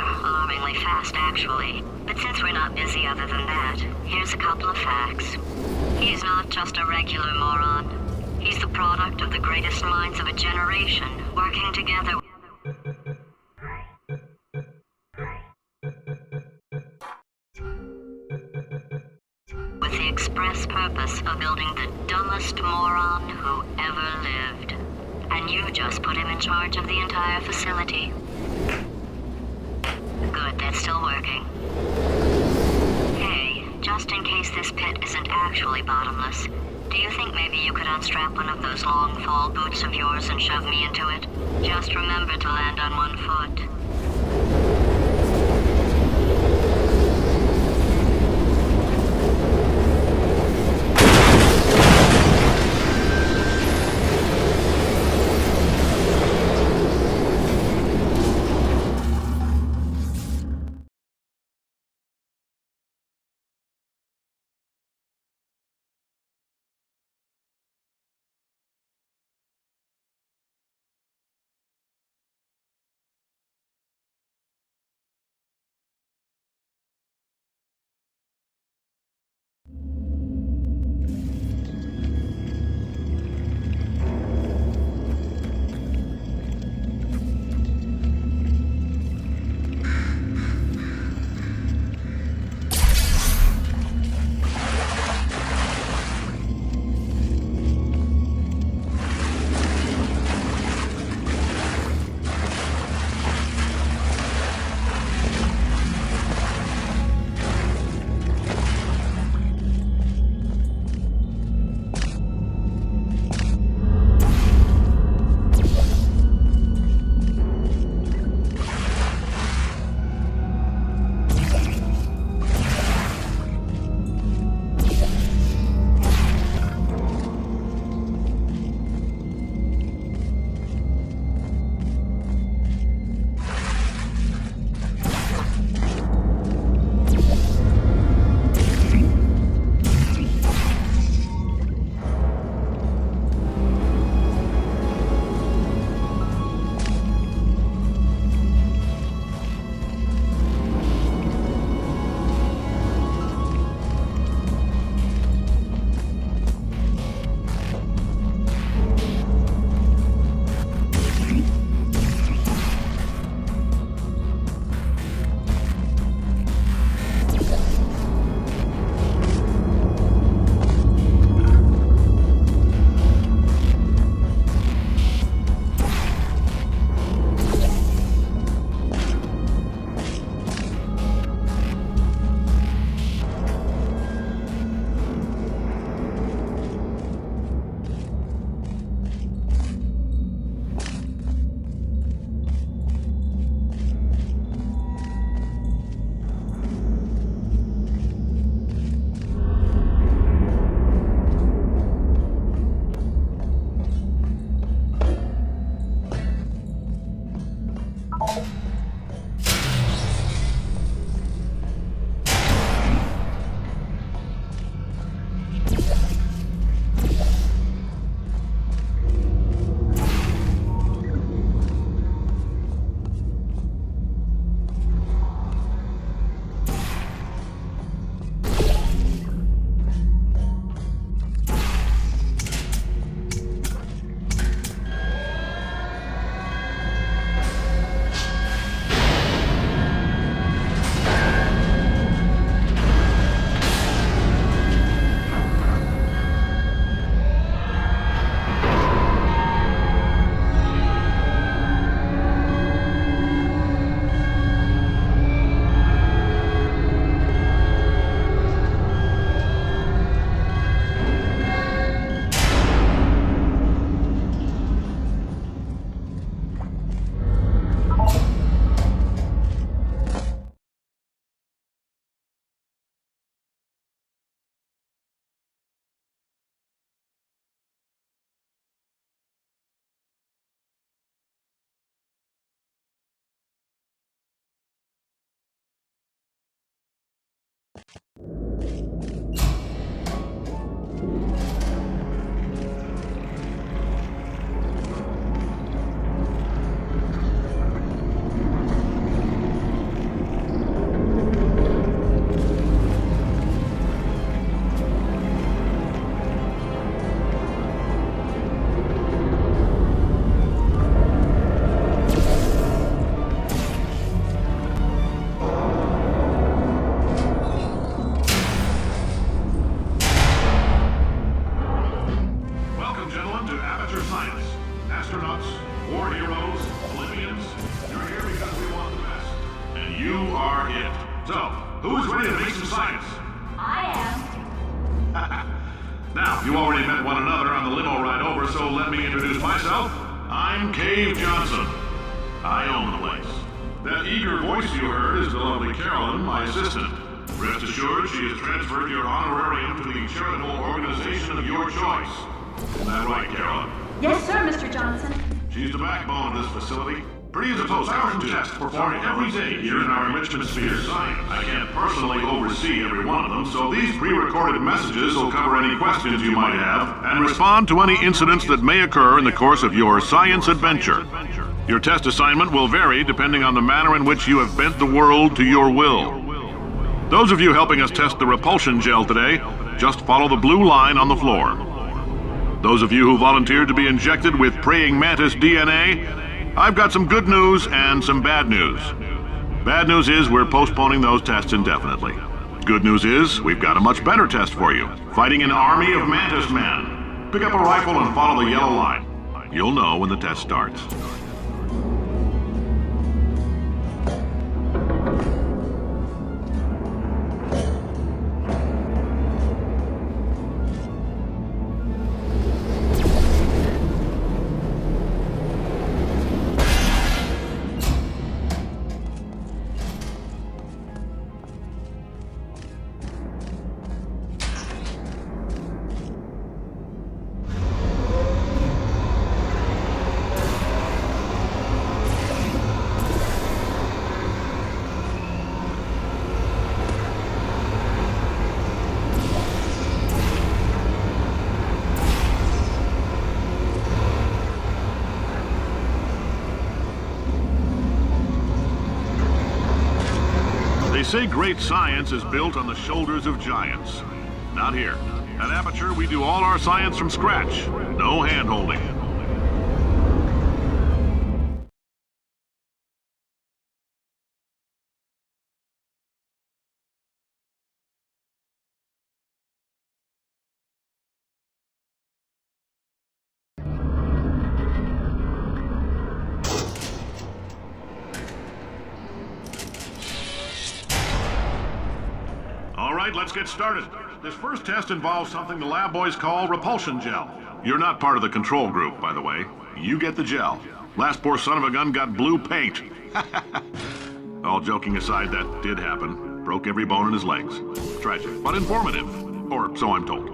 alarmingly fast, actually. But since we're not busy other than that, here's a couple of facts. He's not just a regular moron. He's the product of the greatest minds of a generation, working together with the express purpose of building the dumbest moron who ever lived. And you just put him in charge of the entire facility. Good, that's still working. Hey, just in case this pit isn't actually bottomless, do you think maybe you could unstrap one of those long fall boots of yours and shove me into it? Just remember to land on one foot. are it. So, who is ready to make some science? I am. Now, you already met one another on the limo ride over, so let me introduce myself. I'm Cave Johnson. I own the place. That eager voice you heard is the lovely Carolyn, my assistant. Rest assured, she has transferred your honorarium to the charitable organization of your choice. Isn't that right, Carolyn? Yes, sir, Mr. Johnson. She's the backbone of this facility. Pretty as a post, hours and tests performed every day here in our enrichment sphere science. I can't personally oversee every one of them, so these pre-recorded messages will cover any questions you might have and respond to any incidents that may occur in the course of your science adventure. Your test assignment will vary depending on the manner in which you have bent the world to your will. Those of you helping us test the repulsion gel today, just follow the blue line on the floor. Those of you who volunteered to be injected with praying mantis DNA, I've got some good news and some bad news. Bad news is we're postponing those tests indefinitely. Good news is we've got a much better test for you. Fighting an army of mantis men. Pick up a rifle and follow the yellow line. You'll know when the test starts. They say great science is built on the shoulders of giants. Not here. At Aperture, we do all our science from scratch. No hand-holding. All right, let's get started. This first test involves something the lab boys call repulsion gel. You're not part of the control group, by the way. You get the gel. Last poor son of a gun got blue paint. All joking aside, that did happen. Broke every bone in his legs. Tragic, but informative. Or so I'm told.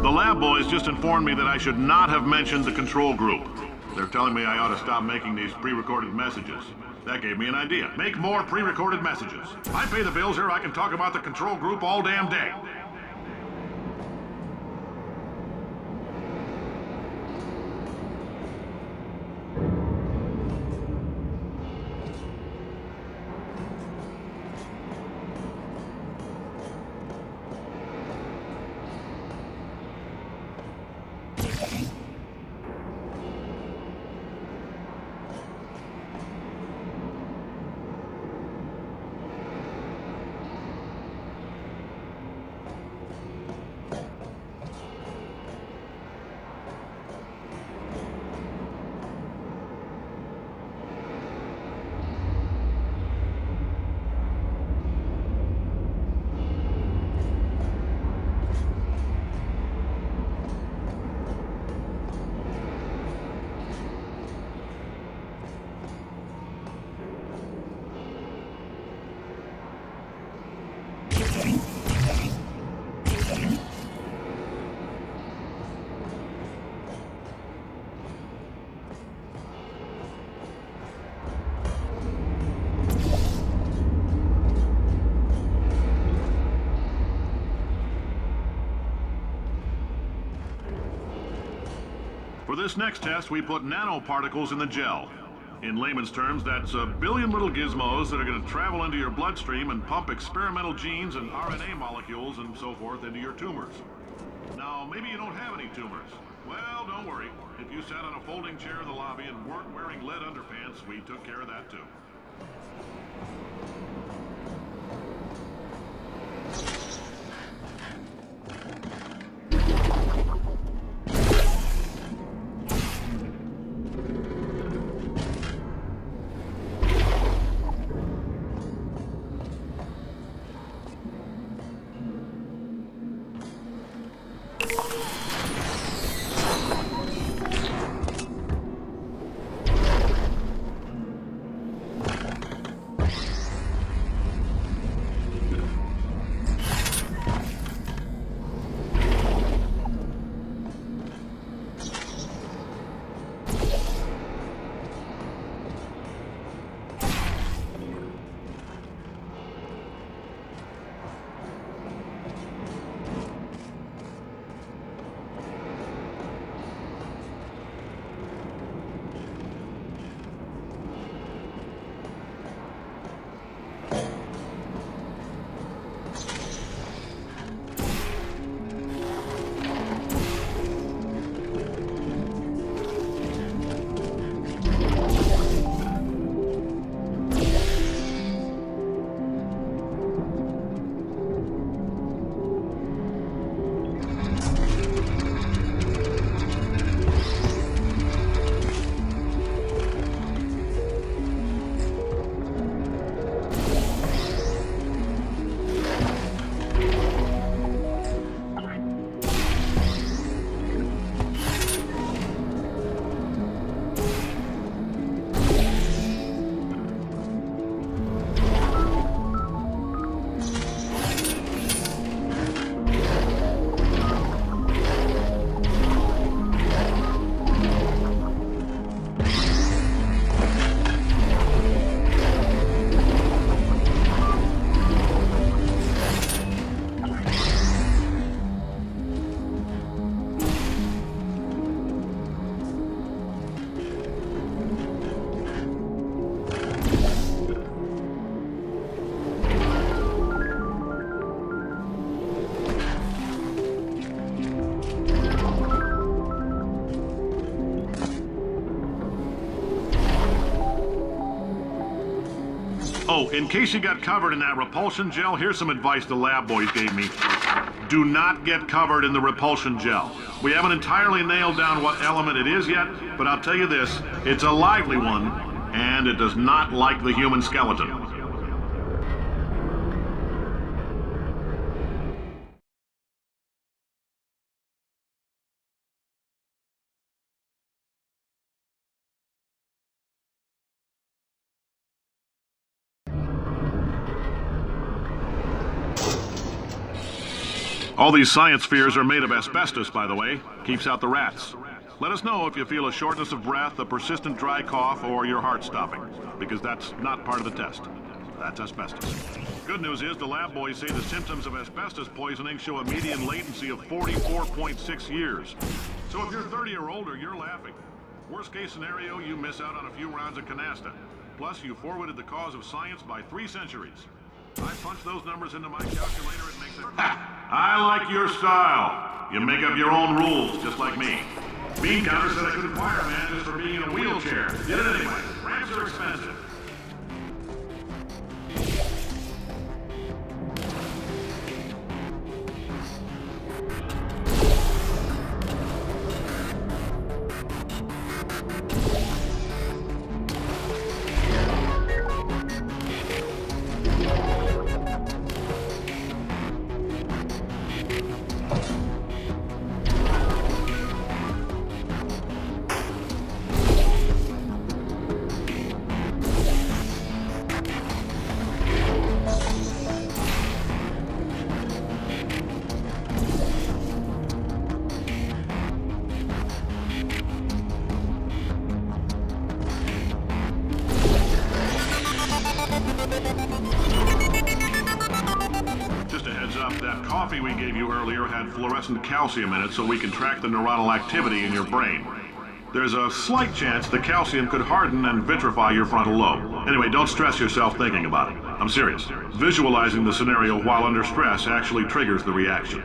The lab boys just informed me that I should not have mentioned the control group. They're telling me I ought to stop making these pre-recorded messages. That gave me an idea. Make more pre-recorded messages. I pay the bills here, I can talk about the control group all damn day. For this next test, we put nanoparticles in the gel. In layman's terms, that's a billion little gizmos that are going to travel into your bloodstream and pump experimental genes and RNA molecules and so forth into your tumors. Now, maybe you don't have any tumors. Well, don't worry. If you sat on a folding chair in the lobby and weren't wearing lead underpants, we took care of that too. Oh, in case you got covered in that repulsion gel, here's some advice the lab boys gave me. Do not get covered in the repulsion gel. We haven't entirely nailed down what element it is yet, but I'll tell you this, it's a lively one, and it does not like the human skeleton. All these science spheres are made of asbestos, by the way. Keeps out the rats. Let us know if you feel a shortness of breath, a persistent dry cough, or your heart stopping, because that's not part of the test. That's asbestos. Good news is the lab boys say the symptoms of asbestos poisoning show a median latency of 44.6 years. So if you're 30 or older, you're laughing. Worst case scenario, you miss out on a few rounds of canasta. Plus, you forwarded the cause of science by 3 centuries. I punch those numbers into my calculator, it makes it... I like your style. You make up your own rules, just like me. Bean Counter said I couldn't fire a man just for being in a wheelchair. Did it anyway. Ramps are expensive. That coffee we gave you earlier had fluorescent calcium in it so we can track the neuronal activity in your brain. There's a slight chance the calcium could harden and vitrify your frontal lobe. Anyway, don't stress yourself thinking about it. I'm serious. Visualizing the scenario while under stress actually triggers the reaction.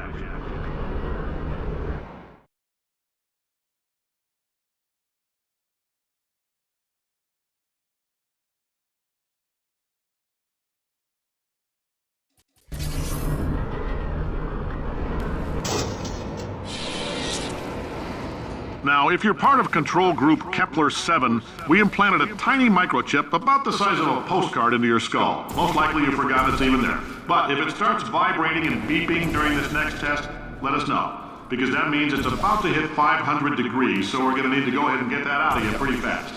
Now, if you're part of control group Kepler-7, we implanted a tiny microchip about the size of a postcard into your skull. Most likely you forgot it's even there. But if it starts vibrating and beeping during this next test, let us know. Because that means it's about to hit 500 degrees, so we're going to need to go ahead and get that out of you pretty fast.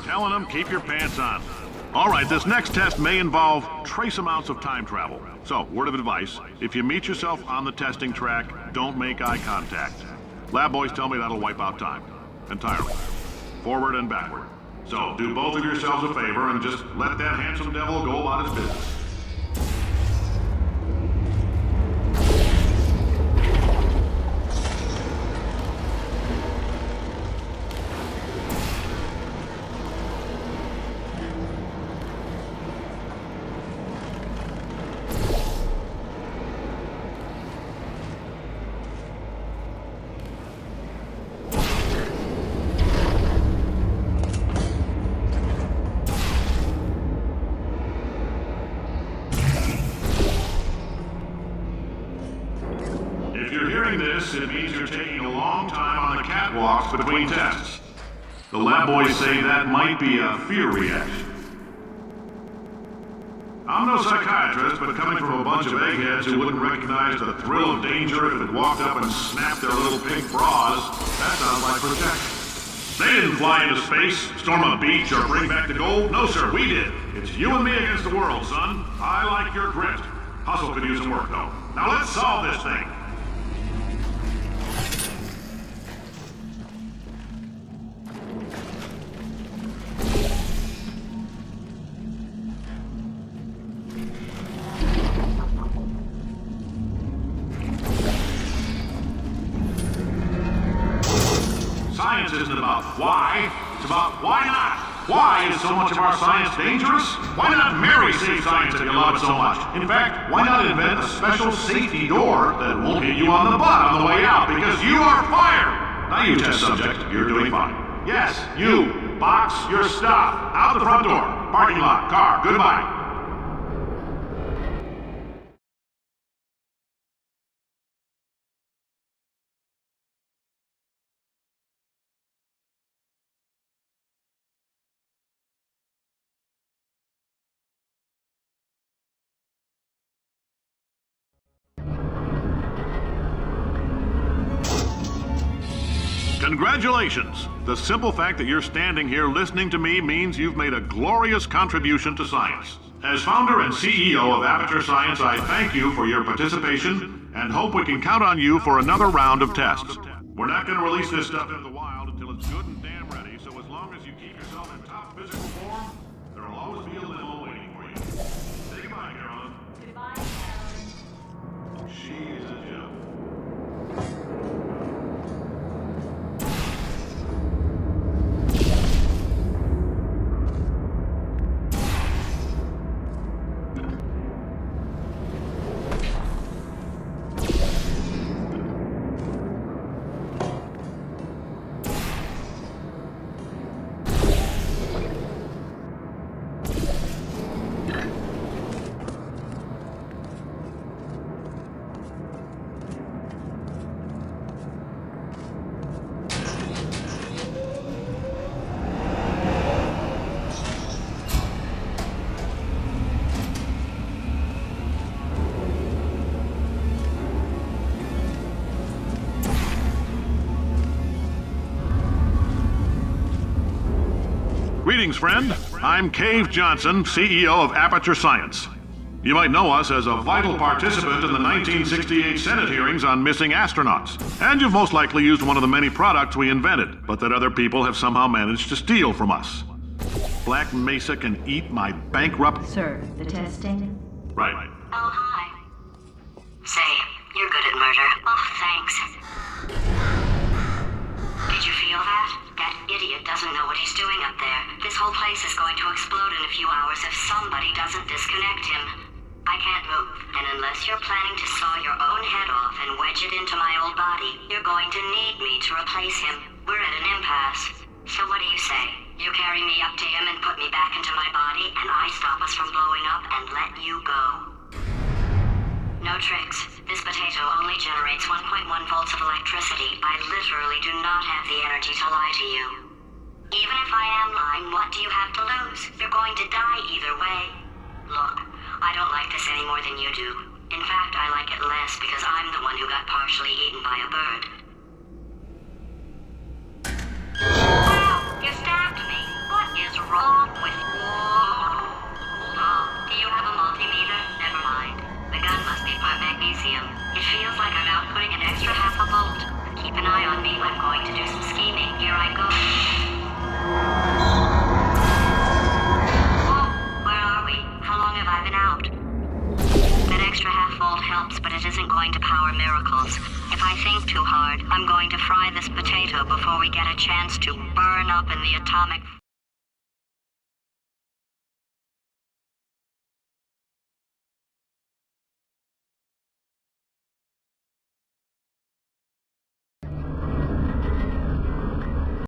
Telling them, keep your pants on. All right, this next test may involve trace amounts of time travel. So, word of advice, if you meet yourself on the testing track, don't make eye contact. Lab boys tell me that'll wipe out time. Entirely. Forward and backward. So, do both of yourselves a favor and just let that handsome devil go about his business. It means you're taking a long time on the catwalks between tests. The lab boys say that might be a fear reaction. I'm no psychiatrist, but coming from a bunch of eggheads who wouldn't recognize the thrill of danger if it walked up and snapped their little pink bras, that sounds like protection. They didn't fly into space, storm a beach, or bring back the gold. No, sir, we did. It's you and me against the world, son. I like your grit. Hustle could use some work, though. Now let's solve this thing. Science isn't about why, it's about why not. Why is so much of our science dangerous? Why not Mary save science if you love it so much? In fact, why not invent a special safety door that won't hit you on the butt on the way out because you are fired? Now you test subject, you're doing fine. Yes, you, box your stuff, out the front door, parking lot, car, goodbye. Congratulations! The simple fact that you're standing here listening to me means you've made a glorious contribution to science. As founder and CEO of Aperture Science, I thank you for your participation and hope we can count on you for another round of tests. We're not going to release this stuff into the wild until it's good and damn ready, so as long as you keep yourself in top physical form, there'll always be a limo waiting for you. Say goodbye, Carolyn. Goodbye, Carolyn. She's a gem. Greetings, friend. I'm Cave Johnson, CEO of Aperture Science. You might know us as a vital participant in the 1968 Senate hearings on missing astronauts. And you've most likely used one of the many products we invented, but that other people have somehow managed to steal from us. Black Mesa can eat my bankrupt... Sir, the testing? Right. Oh, hi. Say, you're good at murder. Oh, thanks. Did you feel that? That idiot doesn't know what he's doing up there. This whole place is going to explode in a few hours if somebody doesn't disconnect him. I can't move, and unless you're planning to saw your own head off and wedge it into my old body, you're going to need me to replace him. We're at an impasse. So what do you say? You carry me up to him and put me back into my body, and I stop us from blowing up and let you go. No tricks. This potato only generates 1.1 volts of electricity. I literally do not have the energy to lie to you. Even if I am lying, what do you have to lose? You're going to die either way. Look, I don't like this any more than you do. In fact, I like it less because I'm the one who got partially eaten by a bird. Wow, you stabbed me. What is wrong with you? Hold on. Do you have a multimeter? Never mind. The gun must be part magnesium. It feels like I'm outputting an extra half a volt. Keep an eye on me. I'm going to do some scheming. Here I go. Oh, where are we? How long have I been out? That extra half volt helps, but it isn't going to power miracles. If I think too hard, I'm going to fry this potato before we get a chance to burn up in the atomic